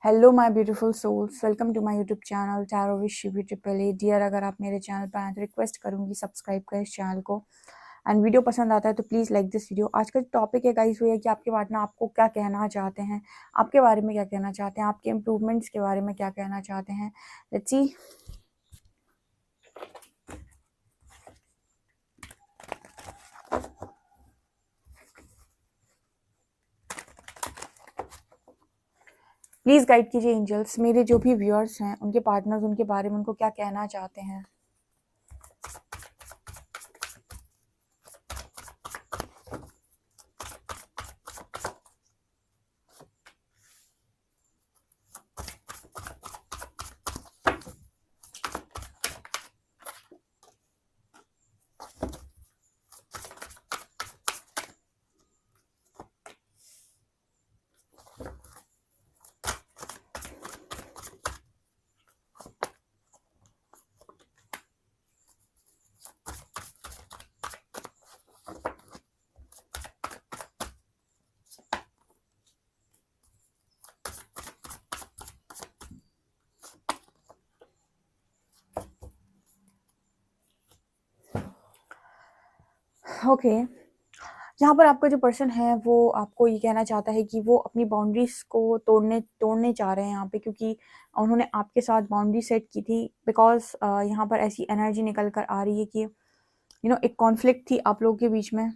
Hello my beautiful souls, welcome to my YouTube channel tarot with Shivi triple A. Dear, अगर आप मेरे channel पर आए तो रिक्वेस्ट करूंगी सब्सक्राइब करें इस चैनल को। एंड वीडियो पसंद आता है तो प्लीज़ लाइक दिस वीडियो। आज का टॉपिक है गाइस वो है कि आपके पार्टनर आपको क्या कहना चाहते हैं, आपके बारे में क्या कहना चाहते हैं, आपके इम्प्रूवमेंट्स के बारे में क्या कहना चाहते हैं। Let's see. प्लीज़ गाइड कीजिए एंजल्स, मेरे जो भी व्यूअर्स हैं उनके पार्टनर्स उनके बारे में उनको क्या कहना चाहते हैं। ओके, यहाँ पर आपका जो पर्सन है वो आपको ये कहना चाहता है कि वो अपनी बाउंड्रीज को तोड़ने चाह रहे हैं यहाँ पे, क्योंकि उन्होंने आपके साथ बाउंड्री सेट की थी। बिकॉज यहाँ पर ऐसी एनर्जी निकल कर आ रही है कि एक कॉन्फ्लिक्ट थी आप लोगों के बीच में,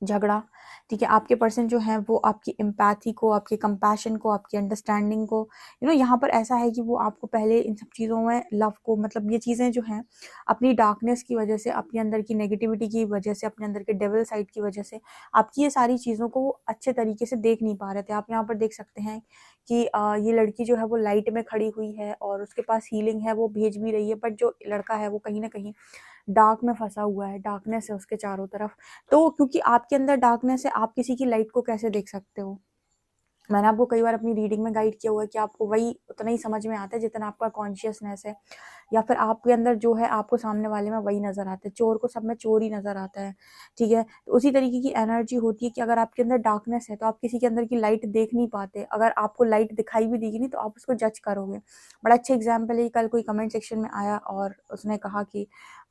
झगड़ा। ठीक है, आपके पर्सन जो है वो आपकी एम्पैथी को, आपके कंपैशन को, आपकी अंडरस्टैंडिंग को, यहाँ पर ऐसा है कि वो आपको पहले इन सब चीज़ों में लव को, मतलब ये चीज़ें जो हैं अपनी डार्कनेस की वजह से, अपने अंदर की नेगेटिविटी की वजह से, अपने अंदर के डेविल साइड की वजह से आपकी ये सारी चीज़ों को वो अच्छे तरीके से देख नहीं पा रहे थे। आप यहाँ पर देख सकते हैं कि ये लड़की जो है वो लाइट में खड़ी हुई है और उसके पास हीलिंग है, वो भेज भी रही है, बट जो लड़का है वो कहीं ना कहीं डार्क में फंसा हुआ है, डार्कनेस है उसके चारों तरफ। तो क्योंकि आपके अंदर डार्कनेस है, आप किसी की लाइट को कैसे देख सकते हो। मैंने आपको कई बार अपनी रीडिंग में गाइड किया हुआ है कि आपको वही उतना ही समझ में आता है जितना आपका कॉन्शियसनेस है, या फिर आपके अंदर जो है आपको सामने वाले में वही नज़र आता है। चोर को सब में चोर ही नज़र आता है। ठीक है, तो उसी तरीके की एनर्जी होती है कि अगर आपके अंदर डार्कनेस है तो आप किसी के अंदर की लाइट देख नहीं पाते। अगर आपको लाइट दिखाई भी देगी नहीं तो आप उसको जज करोगे। बड़ा अच्छा एग्जाम्पल है, कल कोई कमेंट सेक्शन में आया और उसने कहा कि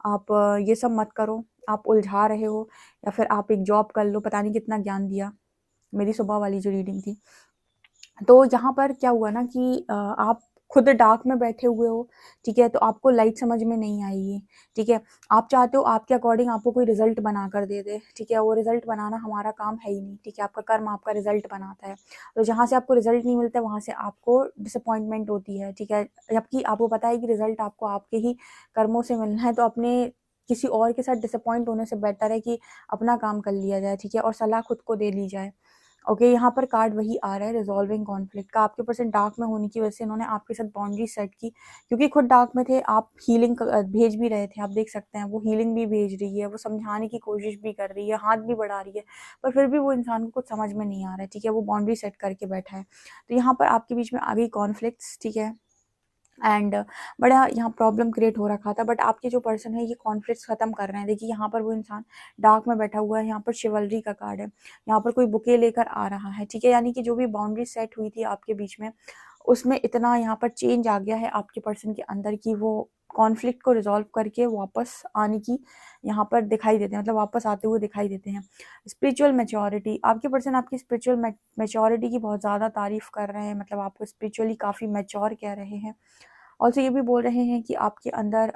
आप ये सब मत करो, आप उलझा रहे हो, या फिर आप एक जॉब कर लो। पता नहीं कितना ज्ञान दिया, मेरी सुबह वाली जो रीडिंग थी। तो यहाँ पर क्या हुआ ना कि आप खुद डार्क में बैठे हुए हो। ठीक है, तो आपको लाइट समझ में नहीं आएगी। ठीक है, आप चाहते हो आपके अकॉर्डिंग आपको कोई रिजल्ट बना कर दे दे। ठीक है, वो रिजल्ट बनाना हमारा काम है ही नहीं। ठीक है, आपका कर्म आपका रिजल्ट बनाता है। तो जहाँ से आपको रिजल्ट नहीं मिलता है वहाँ से आपको डिसअपॉइंटमेंट होती है। ठीक है, जबकि आपको पता है कि रिजल्ट आपको आपके ही कर्मों से मिलना है, तो अपने किसी और के साथ डिसअपॉइंट होने से बेटर है कि अपना काम कर लिया जाए। ठीक है, और सलाह खुद को दे ली जाए। ओके, यहाँ पर कार्ड वही आ रहा है, रिजॉल्विंग कॉन्फ्लिक्ट का। आपके पर्सन डार्क में होने की वजह से इन्होंने आपके साथ बाउंड्री सेट की, क्योंकि खुद डार्क में थे। आप हीलिंग भेज भी रहे थे, आप देख सकते हैं वो हीलिंग भी भेज रही है, वो समझाने की कोशिश भी कर रही है, हाथ भी बढ़ा रही है, पर फिर भी वो इंसान को कुछ समझ में नहीं आ रहा है। ठीक है, वो बाउंड्री सेट करके बैठा है। तो यहाँ पर आपके बीच में आ गई कॉन्फ्लिक्ट्स। ठीक है, एंड बड़ा यहाँ प्रॉब्लम क्रिएट हो रखा था, बट आपके जो पर्सन है ये कॉन्फ्लिक्ट्स खत्म कर रहे हैं। देखिए, यहाँ पर वो इंसान डार्क में बैठा हुआ है, यहाँ पर शिवलरी का कार्ड है, यहाँ पर कोई बुके लेकर आ रहा है। ठीक है, यानी कि जो भी बाउंड्री सेट हुई थी आपके बीच में, उसमें इतना यहाँ पर चेंज आ गया है आपके पर्सन के अंदर की वो कॉन्फ्लिक्ट को रिजॉल्व करके वापस आने की यहाँ पर दिखाई देते हैं, मतलब वापस आते हुए दिखाई देते हैं। स्पिरिचुअल मैच्योरिटी, आपके पर्सन आपकी स्पिरिचुअल मैच्योरिटी की बहुत ज़्यादा तारीफ कर रहे हैं, मतलब आपको स्पिरिचुअली काफ़ी मैच्योर कह रहे हैं। ऑल्सो ये भी बोल रहे हैं कि आपके अंदर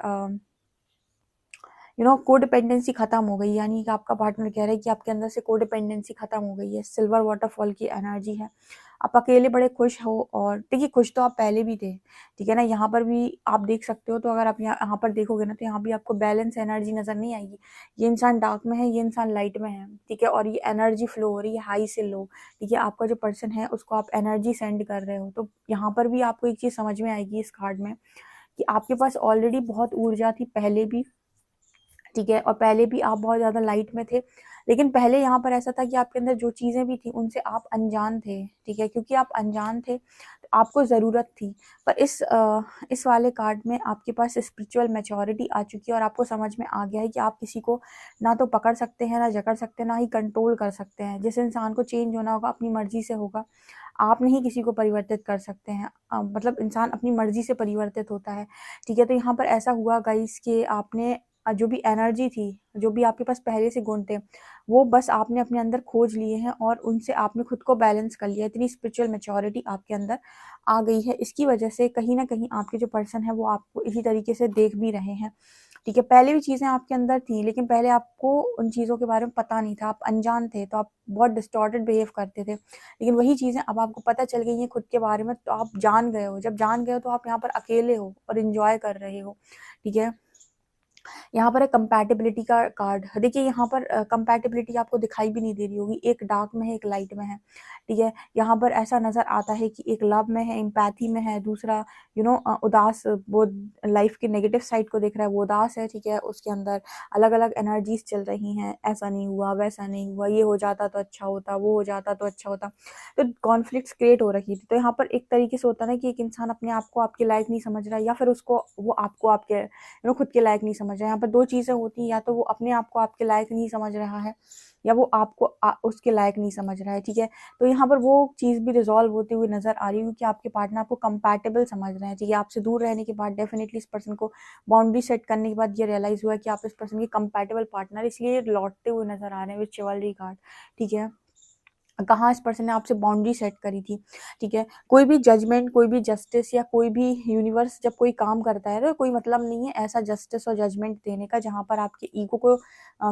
कोडिपेंडेंसी खत्म हो गई, यानी कि आपका पार्टनर कह रहा है कि आपके अंदर से कोडिपेंडेंसी खत्म हो गई है। सिल्वर वाटरफॉल की एनर्जी है, आप अकेले बड़े खुश हो। और देखिए, खुश तो आप पहले भी थे। ठीक है ना, यहाँ पर भी आप देख सकते हो। तो अगर आप यहाँ पर देखोगे ना तो यहाँ भी आपको बैलेंस एनर्जी नज़र नहीं आएगी। ये इंसान डार्क में है, ये इंसान लाइट में है। ठीक है, और ये एनर्जी फ्लो हो रही है हाई से लो। ठीक है, आपका जो पर्सन है उसको आप एनर्जी सेंड कर रहे हो। तो यहाँ पर भी आपको एक चीज़ समझ में आएगी इस कार्ड में कि आपके पास ऑलरेडी बहुत ऊर्जा थी पहले भी। ठीक है, और पहले भी आप बहुत ज़्यादा लाइट में थे, लेकिन पहले यहाँ पर ऐसा था कि आपके अंदर जो चीज़ें भी थी उनसे आप अनजान थे, ठीक है, क्योंकि आप अनजान थे तो आपको ज़रूरत थी। पर इस वाले कार्ड में आपके पास स्पिरिचुअल मैच्योरिटी आ चुकी है और आपको समझ में आ गया है कि आप किसी को ना तो पकड़ सकते हैं, ना जकड़ सकते हैं, ना ही कंट्रोल कर सकते हैं। जिस इंसान को चेंज होना होगा अपनी मर्जी से होगा, आप नहीं किसी को परिवर्तित कर सकते हैं। मतलब इंसान अपनी मर्जी से परिवर्तित होता है, ठीक है। तो यहाँ पर ऐसा हुआ गाइस कि आपने जो भी एनर्जी थी, जो भी आपके पास पहले से गुण थे, वो बस आपने अपने अंदर खोज लिए हैं और उनसे आपने खुद को बैलेंस कर लिया। इतनी स्पिरिचुअल मैच्योरिटी आपके अंदर आ गई है। इसकी वजह से कहीं न कहीं आपके जो पर्सन है वो आपको इसी तरीके से देख भी रहे हैं, ठीक है। पहले भी चीज़ें आपके अंदर थी, लेकिन पहले आपको उन चीज़ों के बारे में पता नहीं था, आप अनजान थे, तो आप बहुत डिस्टॉर्टेड बिहेव करते थे। लेकिन वही चीज़ें अब आपको पता चल गई हैं खुद के बारे में, तो आप जान गए हो। जब जान गए हो तो आप यहाँ पर अकेले हो और एन्जॉय कर रहे हो, ठीक है। यहाँ पर है कंपैटिबिलिटी का कार्ड। देखिए यहाँ पर कंपैटिबिलिटी आपको दिखाई भी नहीं दे रही होगी, एक डार्क में है, एक लाइट में है, ठीक है। यहाँ पर ऐसा नज़र आता है कि एक लव में है, एम्पैथी में है, दूसरा उदास, वो लाइफ की नेगेटिव साइड को देख रहा है, वो उदास है, ठीक है। उसके अंदर अलग-अलग एनर्जीज़ चल रही हैं, ऐसा नहीं हुआ, वैसा नहीं हुआ, ये हो जाता तो अच्छा होता, वो हो जाता तो अच्छा होता। तो कॉन्फ्लिक्ट्स क्रिएट हो रही थी। तो यहाँ पर एक तरीके से होता है ना कि एक इंसान अपने आप को आपके लायक नहीं समझ रहा है, या फिर उसको वो आपको आपके खुद के लायक नहीं समझ रहा है। यहाँ पर 2 चीज़ें होती हैं, या तो वो अपने आप को आपके लायक नहीं समझ रहा है, या वो आपको उसके लायक नहीं समझ रहा है, ठीक है। तो यहाँ पर वो चीज़ भी रिज़ॉल्व होती हुई नज़र आ रही है, क्योंकि आपके पार्टनर आपको कंपैटिबल समझ रहे हैं, ठीक है। आपसे दूर रहने के बाद डेफ़िनिटली इस पर्सन को बाउंड्री सेट करने के बाद ये रियलाइज़ हुआ कि आप इस पर्सन के कंपैटिबल पार्टनर, इसलिए ये लौटते हुए नज़र आ रहे हैं विद चिवल्री कार्ड, ठीक है। कहाँ इस पर्सन ने आपसे बाउंड्री सेट करी थी, ठीक है। कोई भी जजमेंट, कोई भी जस्टिस, या कोई भी यूनिवर्स जब कोई काम करता है तो कोई मतलब नहीं है ऐसा जस्टिस और जजमेंट देने का जहाँ पर आपके ईगो को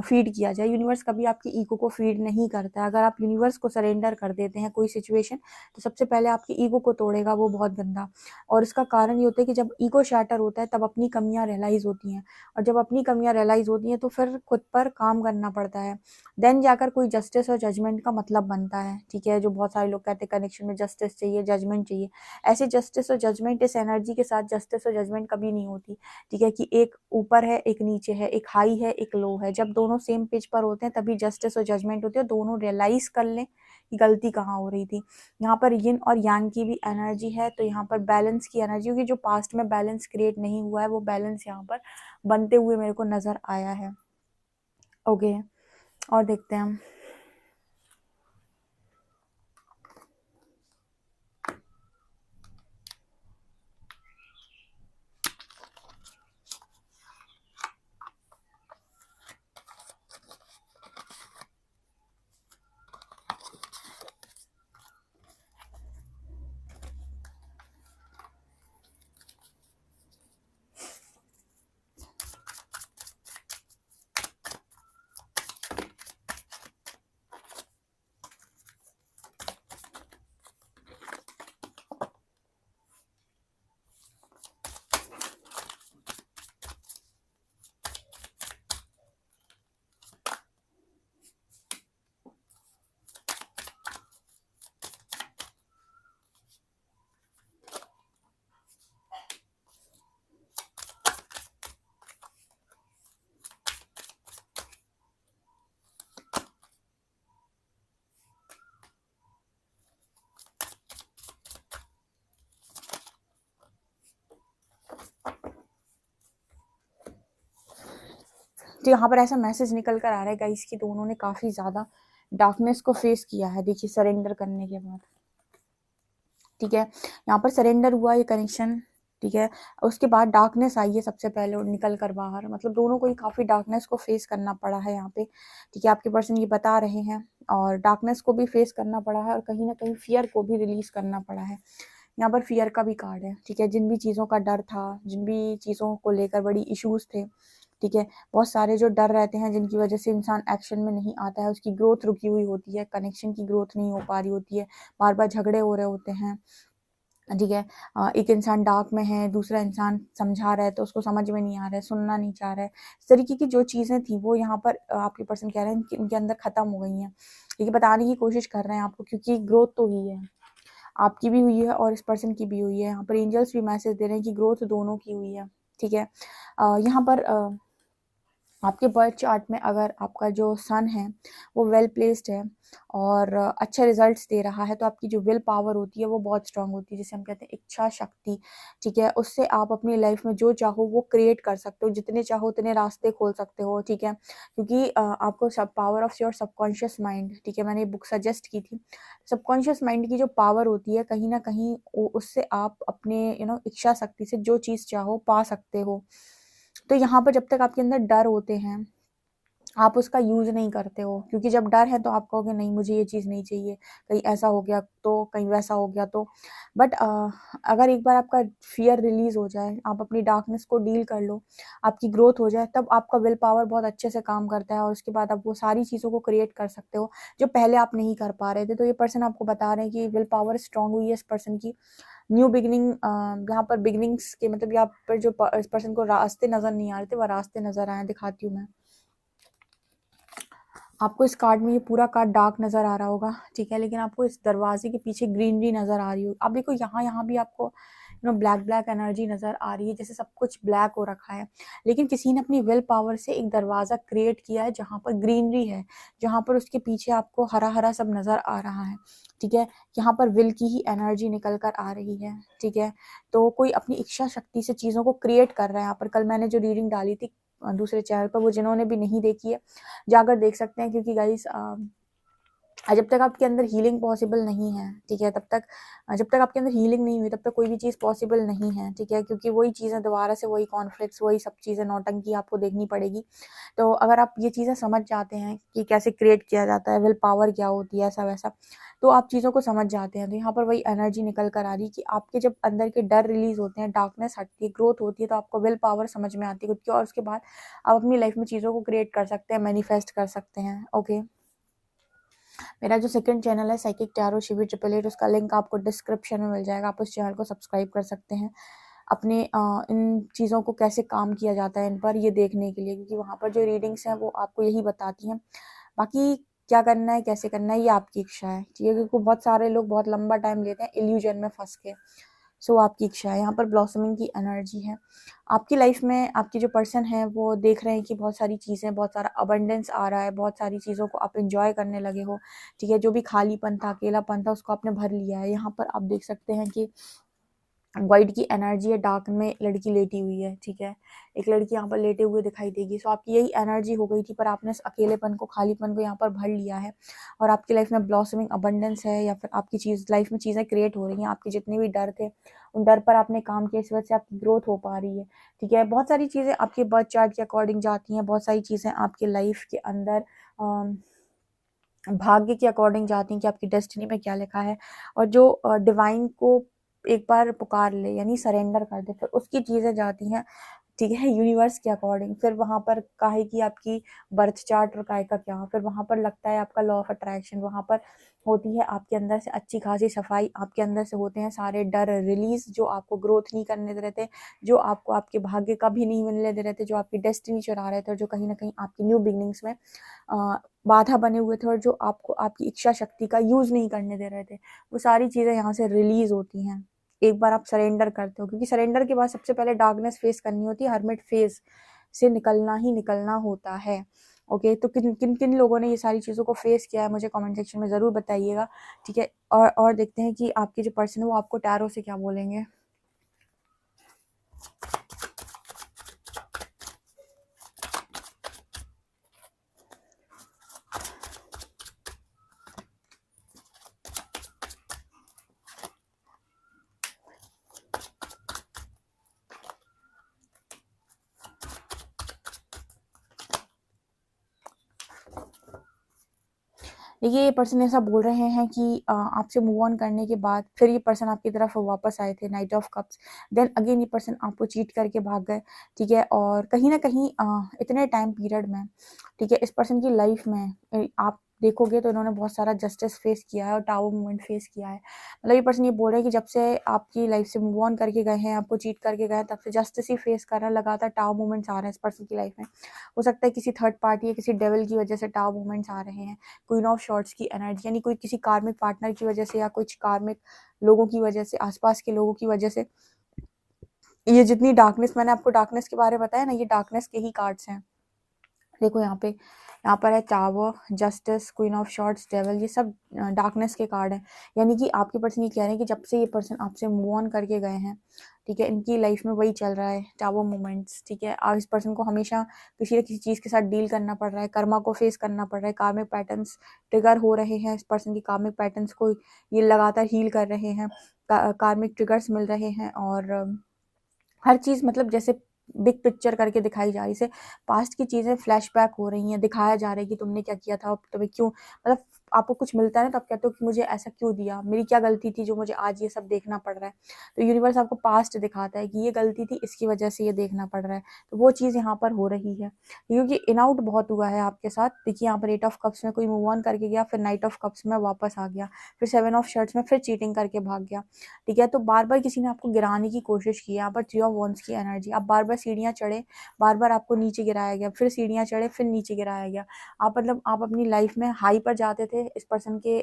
फीड किया जाए। यूनिवर्स कभी आपकी ईगो को फीड नहीं करता है। अगर आप यूनिवर्स को सरेंडर कर देते हैं कोई सिचुएशन, तो सबसे पहले आपके ईगो को तोड़ेगा वो बहुत गंदा। और इसका कारण ये होता है कि जब ईगो शैटर होता है तब अपनी कमियाँ रियलाइज़ होती हैं, और जब अपनी कमियाँ रियलाइज़ होती हैं तो फिर खुद पर काम करना पड़ता है। देन जाकर कोई जस्टिस और जजमेंट का मतलब बनता है, ठीक है। जो बहुत सारे लोग कहते हैं कनेक्शन में जस्टिस चाहिए, जजमेंट चाहिए, ऐसे जस्टिस और जजमेंट, इस एनर्जी के साथ जस्टिस और जजमेंट कभी नहीं होती, ठीक है। कि एक ऊपर है, एक नीचे है, एक हाई है, एक लो है। जब दोनों सेम पेज पर होते हैं तभी जस्टिस और जजमेंट होती है, दोनों रियलाइज कर लें कि गलती कहाँ हो रही थी। यहाँ पर यिन और यांग की भी एनर्जी है, तो यहाँ पर बैलेंस की एनर्जी, क्योंकि जो पास्ट में बैलेंस क्रिएट नहीं हुआ है वो बैलेंस यहाँ पर बनते हुए मेरे को नजर आया है। ओके, और देखते हैं हम। तो यहाँ पर ऐसा मैसेज निकल कर आ रहा है गाइस कि दोनों ने काफी ज्यादा डार्कनेस को फेस किया है, देखिए सरेंडर करने के बाद, ठीक है। यहाँ पर सरेंडर हुआ ये कनेक्शन, ठीक है। उसके बाद डार्कनेस आई है सबसे पहले और निकल कर बाहर, मतलब दोनों को ही काफी डार्कनेस को फेस करना पड़ा है यहाँ पे, ठीक है। आपके पर्सन ये बता रहे हैं, और डार्कनेस को भी फेस करना पड़ा है और कहीं ना कहीं फियर को भी रिलीज करना पड़ा है। यहाँ पर फियर का भी कार्ड है, ठीक है। जिन भी चीज़ों का डर था, जिन भी चीज़ों को लेकर बड़ी इश्यूज थे, ठीक है, बहुत सारे जो डर रहते हैं जिनकी वजह से इंसान एक्शन में नहीं आता है, उसकी ग्रोथ रुकी हुई होती है, कनेक्शन की ग्रोथ नहीं हो पा रही होती है, बार बार झगड़े हो रहे होते हैं, ठीक है। एक इंसान डार्क में है, दूसरा इंसान समझा रहा है तो उसको समझ में नहीं आ रहा है, सुनना नहीं चाह रहा है। इस तरीके की जो चीज़ें थी वो यहाँ पर आपके पर्सन कह रहे हैं कि उनके अंदर खत्म हो गई हैं, ये बताने की कोशिश कर रहे हैं आपको, क्योंकि ग्रोथ तो हुई है, आपकी भी हुई है और इस पर्सन की भी हुई है। यहाँ पर एंजल्स भी मैसेज दे रहे हैं कि ग्रोथ दोनों की हुई है, ठीक है। यहाँ पर आपके बर्थ चार्ट में अगर आपका जो सन है वो वेल प्लेस्ड है और अच्छे रिजल्ट्स दे रहा है, तो आपकी जो विल पावर होती है वो बहुत स्ट्रांग होती है, जिसे हम कहते हैं इच्छा शक्ति। ठीक है, उससे आप अपनी लाइफ में जो चाहो वो क्रिएट कर सकते हो, जितने चाहो उतने रास्ते खोल सकते हो। ठीक है, क्योंकि आपको सब power of your subconscious mind, ठीक है, मैंने ये बुक सजेस्ट की थी। सबकॉन्शियस माइंड की जो पावर होती है, कहीं ना कहीं उससे आप अपने इच्छा शक्ति से जो चीज़ चाहो पा सकते हो। तो यहाँ पर जब तक आपके अंदर डर होते हैं, आप उसका यूज़ नहीं करते हो, क्योंकि जब डर है तो आप कहोगे नहीं मुझे ये चीज़ नहीं चाहिए, कहीं ऐसा हो गया तो, कहीं वैसा हो गया तो। बट अगर एक बार आपका फियर रिलीज़ हो जाए, आप अपनी डार्कनेस को डील कर लो, आपकी ग्रोथ हो जाए, तब आपका विल पावर बहुत अच्छे से काम करता है और उसके बाद आप वो सारी चीज़ों को क्रिएट कर सकते हो जो पहले आप नहीं कर पा रहे थे। तो ये पर्सन आपको बता रहे हैं कि विल पावर स्ट्रांग हुई है इस पर्सन की। न्यू बिगिनिंग, यहाँ पर बिगिनिंग्स के मतलब यहाँ पर जो इस पर्सन को रास्ते नज़र नहीं आ रहे थे, वह रास्ते नज़र आए। दिखाती हूँ मैं आपको। इस कार्ड में ये पूरा कार्ड डार्क नज़र आ रहा होगा, ठीक है, लेकिन आपको इस दरवाजे के पीछे ग्रीनरी नज़र आ रही हो। अब देखो यहाँ भी आपको ब्लैक ब्लैक एनर्जी नज़र आ रही है, जैसे सब कुछ ब्लैक हो रखा है, लेकिन किसी ने अपनी विल पावर से एक दरवाज़ा क्रिएट किया है जहाँ पर ग्रीनरी है, जहाँ पर उसके पीछे आपको हरा हरा सब नज़र आ रहा है। ठीक है, यहाँ पर विल की ही एनर्जी निकल कर आ रही है। ठीक है, तो कोई अपनी इच्छा शक्ति से चीज़ों को क्रिएट कर रहा है। यहाँ पर कल मैंने जो रीडिंग डाली थी दूसरे चैनल पर, वो जिन्होंने भी नहीं देखी है जाकर देख सकते हैं, क्योंकि गाइस जब तक आपके अंदर हीलिंग पॉसिबल नहीं है, ठीक है, तब तक जब तक आपके अंदर हीलिंग नहीं हुई तब तक कोई भी चीज़ पॉसिबल नहीं है। ठीक है, क्योंकि वही चीज़ें दोबारा से, वही कॉन्फ्लिक्ट्स, वही सब चीज़ें, नौटंकी आपको देखनी पड़ेगी। तो अगर आप ये चीज़ें समझ जाते हैं कि कैसे क्रिएट किया जाता है, विल पावर क्या होती है, ऐसा वैसा, तो आप चीज़ों को समझ जाते हैं। तो यहाँ पर वही एनर्जी निकल कर आ रही है कि आपके जब अंदर के डर रिलीज होते हैं, डार्कनेस हटती है, ग्रोथ होती है, तो आपको विल पावर समझ में आती है खुद की, और उसके बाद आप अपनी लाइफ में चीज़ों को क्रिएट कर सकते हैं, मैनिफेस्ट कर सकते हैं। ओके, मेरा जो सेकंड चैनल है साइकिक टैरो शिविर 888, उसका लिंक आपको डिस्क्रिप्शन में मिल जाएगा, आप उस चैनल को सब्सक्राइब कर सकते हैं अपने इन चीज़ों को कैसे काम किया जाता है इन पर ये देखने के लिए, क्योंकि वहाँ पर जो रीडिंग्स हैं वो आपको यही बताती हैं। बाकी क्या करना है, कैसे करना है, ये आपकी इच्छा है। ठीक है, क्योंकि बहुत सारे लोग बहुत लंबा टाइम लेते हैं इल्यूजन में फंस के। सो आपकी इच्छा है। यहाँ पर ब्लॉसमिंग की एनर्जी है आपकी लाइफ में। आपकी जो पर्सन है वो देख रहे हैं कि बहुत सारी चीज़ें, बहुत सारा अबंडेंस आ रहा है, बहुत सारी चीज़ों को आप इंजॉय करने लगे हो। ठीक है, जो भी खालीपन था, अकेलापन था, उसको आपने भर लिया है। यहाँ पर आप देख सकते हैं कि वाइट की एनर्जी है, डार्क में लड़की लेटी हुई है। ठीक है, एक लड़की यहाँ पर लेटे हुए दिखाई देगी। सो आपकी यही एनर्जी हो गई थी, पर आपने इस अकेलेपन को, खालीपन को यहाँ पर भर लिया है और आपकी लाइफ में ब्लॉसमिंग अबंडेंस है, या फिर आपकी लाइफ में चीज़ें क्रिएट हो रही हैं। आपके जितने भी डर थे, उन डर पर आपने काम किया, इस वजह से आपकी ग्रोथ हो पा रही है। ठीक है, बहुत सारी चीज़ें आपके बर्थ चार्ट के अकॉर्डिंग जाती हैं, बहुत सारी चीज़ें आपके लाइफ के अंदर भाग्य के अकॉर्डिंग जाती हैं कि आपकी डेस्टिनी में क्या लिखा है। और जो डिवाइन को एक बार पुकार ले, यानी सरेंडर कर दे, फिर उसकी चीज़ें जाती हैं, ठीक है, यूनिवर्स के अकॉर्डिंग। फिर वहाँ पर काहे की आपकी बर्थ चार्ट और काहे का क्या, फिर वहाँ पर लगता है आपका लॉ ऑफ अट्रैक्शन, वहाँ पर होती है आपके अंदर से अच्छी खासी सफाई, आपके अंदर से होते हैं सारे डर रिलीज जो आपको ग्रोथ नहीं करने दे रहे थे, जो आपको आपके भाग्य का भी नहीं मिलने दे रहे थे, जो आपकी डेस्टिनी चुरा रहे थे, और जो कहीं ना कहीं आपकी न्यू बिगनिंग्स में बाधा बने हुए थे, और जो आपको आपकी इच्छा शक्ति का यूज नहीं करने दे रहे थे, वो सारी चीज़ें यहाँ से रिलीज होती हैं एक बार आप सरेंडर करते हो। क्योंकि सरेंडर के बाद सबसे पहले डार्कनेस फेस करनी होती है, हर्मिट फेज से निकलना ही निकलना होता है। ओके, तो किन किन किन लोगों ने ये सारी चीज़ों को फेस किया है, मुझे कमेंट सेक्शन में ज़रूर बताइएगा। ठीक है, और देखते हैं कि आपके जो पर्सन है वो आपको टैरो से क्या बोलेंगे। देखिए, ये पर्सन ऐसा बोल रहे हैं कि आपसे मूव ऑन करने के बाद फिर ये पर्सन आपकी तरफ वापस आए थे, night of cups, then again ये पर्सन आपको चीट करके भाग गए। ठीक है, और कहीं ना कहीं इतने टाइम पीरियड में, ठीक है, इस पर्सन की लाइफ में आप देखोगे तो इन्होंने बहुत सारा जस्टिस फेस किया है और टावर मूवमेंट फेस किया है। मतलब ये पर्सन ये बोल रहे हैं कि जब से आपकी लाइफ से मूव ऑन करके गए हैं, आपको चीट करके गए हैं, तब से जस्टिस ही फेस कर रहा है, लगातार टावर मूवमेंट्स आ रहे हैं इस पर्सन की लाइफ में। हो सकता है किसी थर्ड पार्टी या किसी डेविल की वजह से टावर मूवमेंट्स आ रहे हैं, क्वीन ऑफ शॉर्ट्स की एनर्जी, यानी कोई किसी कार्मिक पार्टनर की वजह से या कुछ कार्मिक लोगों की वजह से, आसपास के लोगों की वजह से। ये जितनी डार्कनेस, मैंने आपको डार्कनेस के बारे में बताया ना, ये डार्कनेस के ही कार्ड्स हैं। देखो यहाँ पर है tower, justice, queen of shorts, devil, ये सब डार्कनेस के कार्ड हैं। यानी कि आपके पर्सन ये कह रहे हैं कि जब से ये पर्सन आपसे मूव ऑन करके गए हैं, ठीक है, इनकी लाइफ में वही चल रहा है, टावर मोमेंट्स, ठीक है। इस पर्सन को हमेशा किसी न किसी चीज़ के साथ डील करना पड़ रहा है, कर्मा को फेस करना पड़ रहा है, कार्मिक पैटर्न्स ट्रिगर हो रहे हैं, इस पर्सन की कार्मिक पैटर्न्स को ये लगातार हील कर रहे हैं, कार्मिक ट्रिगर्स मिल रहे हैं, और हर चीज़ मतलब जैसे बिग पिक्चर करके दिखाई जा रही है, पास्ट की चीज़ें फ्लैशबैक हो रही हैं, दिखाया जा रहा है कि तुमने क्या किया था, तुम्हें क्यों, मतलब आपको कुछ मिलता है ना तो आप कहते हो कि मुझे ऐसा क्यों दिया, मेरी क्या गलती थी जो मुझे आज ये सब देखना पड़ रहा है। तो यूनिवर्स आपको पास्ट दिखाता है कि ये गलती थी, इसकी वजह से ये देखना पड़ रहा है। तो वो चीज़ यहाँ पर हो रही है, क्योंकि इन आउट बहुत हुआ है आपके साथ। देखिए यहाँ पर 8 ऑफ कप्स में कोई मूव ऑन करके गया, फिर नाइट ऑफ कप्स में वापस आ गया, फिर 7 ऑफ शर्ट्स में फिर चीटिंग करके भाग गया, ठीक है। तो बार बार किसी ने आपको गिराने की कोशिश की। यहाँ पर 3 ऑफ वॉन्ड्स की एनर्जी, आप बार बार सीढ़ियाँ चढ़े, बार बार आपको नीचे गिराया गया, फिर सीढ़ियाँ चढ़े, फिर नीचे गिराया गया। आप मतलब आप अपनी लाइफ में हाई पर जाते थे, इस पर्सन के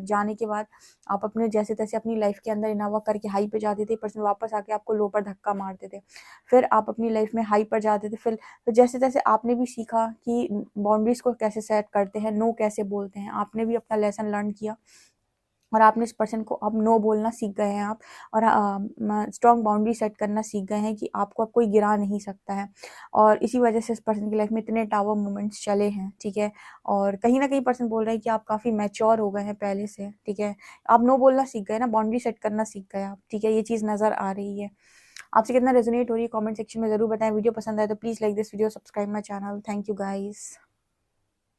जाने के बाद आप अपने जैसे तैसे अपनी लाइफ के अंदर इनोवा करके हाई पे जाते थे, पर्सन वापस आके आपको लो पर धक्का मारते थे। फिर आप अपनी लाइफ में हाई पर जाते थे, फिर जैसे तैसे आपने भी सीखा कि बाउंड्रीज को कैसे सेट करते हैं, नो कैसे बोलते हैं, आपने भी अपना लेसन लर्न किया, और आपने इस पर्सन को अब नो बोलना सीख गए हैं आप, और स्ट्रॉन्ग बाउंड्री सेट करना सीख गए हैं कि आपको अब कोई गिरा नहीं सकता है। और इसी वजह से इस पर्सन की लाइफ में इतने टावर मोमेंट्स चले हैं, ठीक है। और कहीं ना कहीं पर्सन बोल रहा है कि आप काफ़ी मैच्योर हो गए हैं पहले से, ठीक है। आप नो बोलना सीख गए ना, बाउंड्री सेट करना सीख गए आप, ठीक है। ये चीज़ नज़र आ रही है। आपसे कितना रेजोनेट हो रही है कमेंट सेक्शन में ज़रूर बताएं। वीडियो पसंद आए तो please like this video, subscribe my channel. Thank you guys.